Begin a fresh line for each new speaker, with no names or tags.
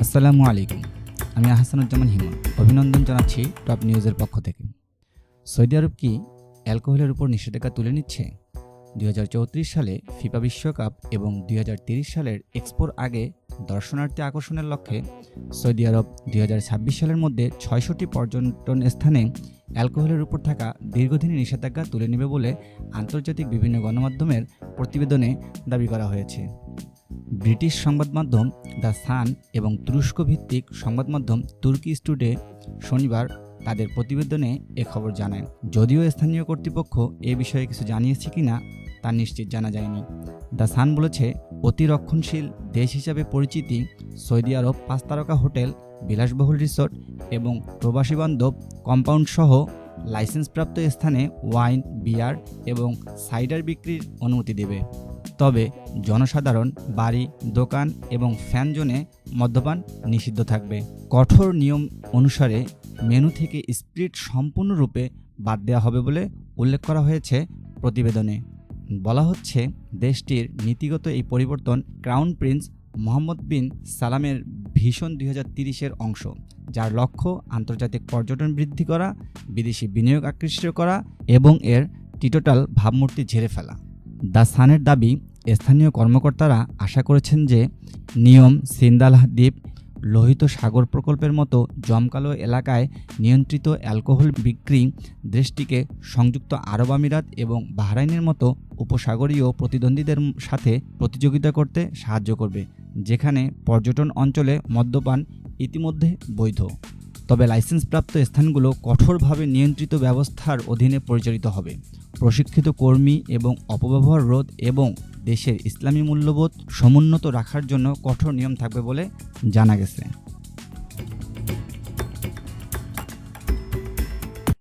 আসসালামু আলাইকুম। আমি আহসানুজ্জামান হিমন। অভিনন্দন জানাচ্ছি টপ নিউজের পক্ষ থেকে। সৌদি আরব কি অ্যালকোহলের উপর নিষেধাজ্ঞা তুলে নিচ্ছে? 2034 সালে ফিফা বিশ্বকাপ এবং 2030 সালের এক্সপোর আগে দর্শনার্থী আকর্ষণের লক্ষ্যে সৌদি আরব 2026 সালের মধ্যে 600টি পর্যটন স্থানে অ্যালকোহলের উপর থাকা দীর্ঘদিনের নিষেধাজ্ঞা তুলে নেবে বলে আন্তর্জাতিক বিভিন্ন গণমাধ্যমের প্রতিবেদনে দাবি করা হয়েছে। ব্রিটিশ সংবাদ মাধ্যম দ্য সান এবং তুরস্ক ভিত্তিক সংবাদ মাধ্যম তুর্কি টুডে শনিবার তাদের প্রতিবেদনে এ খবর জানায়। যদিও স্থানীয় কর্তৃপক্ষ এ বিষয়ে কিছু জানিয়েছে কিনা তা নিশ্চিত জানা যায়নি। দ্য সান বলেছে, অতি রক্ষণশীল দেশ হিসাবে পরিচিতি সৌদি আরব 5 তারকা হোটেল, বিলাসবহুল রিসোর্ট এবং প্রবাসী বান্ধব কম্পাউন্ড সহ লাইসেন্সপ্রাপ্ত স্থানে ওয়াইন, বিয়ার এবং সাইডার বিক্রির অনুমতি দেবে। তবে জনসাধারণ, বাড়ি, দোকান এবং ফ্যান জোনে মদ্যপান নিষিদ্ধ থাকবে। কঠোর নিয়ম অনুসারে মেনু থেকে স্পিরিট সম্পূর্ণরূপে বাদ দেওয়া হবে বলে উল্লেখ করা হয়েছে প্রতিবেদনে। বলা হচ্ছে, দেশটির নীতিগত এই পরিবর্তন ক্রাউন প্রিন্স মোহাম্মদ বিন সালামের ভিশন 2030-এর অংশ, যার লক্ষ্য আন্তর্জাতিক পর্যটন বৃদ্ধি করা, বিদেশি বিনিয়োগ আকৃষ্ট করা এবং এর টিটোটাল ভাবমূর্তি ঝেড়ে ফেলা। দ্য সানের দাবি, স্থানীয় কর্মকর্তারা আশা করেছেন যে নিয়ম সিন্দালাহ দ্বীপ, লোহিত সাগর প্রকল্পের মতো জমকালো এলাকায় নিয়ন্ত্রিত অ্যালকোহল বিক্রি দেশটিকে সংযুক্ত আরব আমিরাত এবং বাহরাইনের মতো উপসাগরীয় প্রতিদ্বন্দ্বীদের সাথে প্রতিযোগিতা করতে সাহায্য করবে, যেখানে পর্যটন অঞ্চলে মদ্যপান ইতিমধ্যে বৈধ। তবে লাইসেন্সপ্রাপ্ত স্থানগুলো কঠোরভাবে নিয়ন্ত্রিত ব্যবস্থার অধীনে পরিচালিত হবে। প্রশিক্ষিত কর্মী এবং অপব্যবহার রোধ এবং দেশের ইসলামী মূল্যবোধ সমুন্নত রাখার জন্য কঠোর নিয়ম থাকবে বলে জানা গেছে।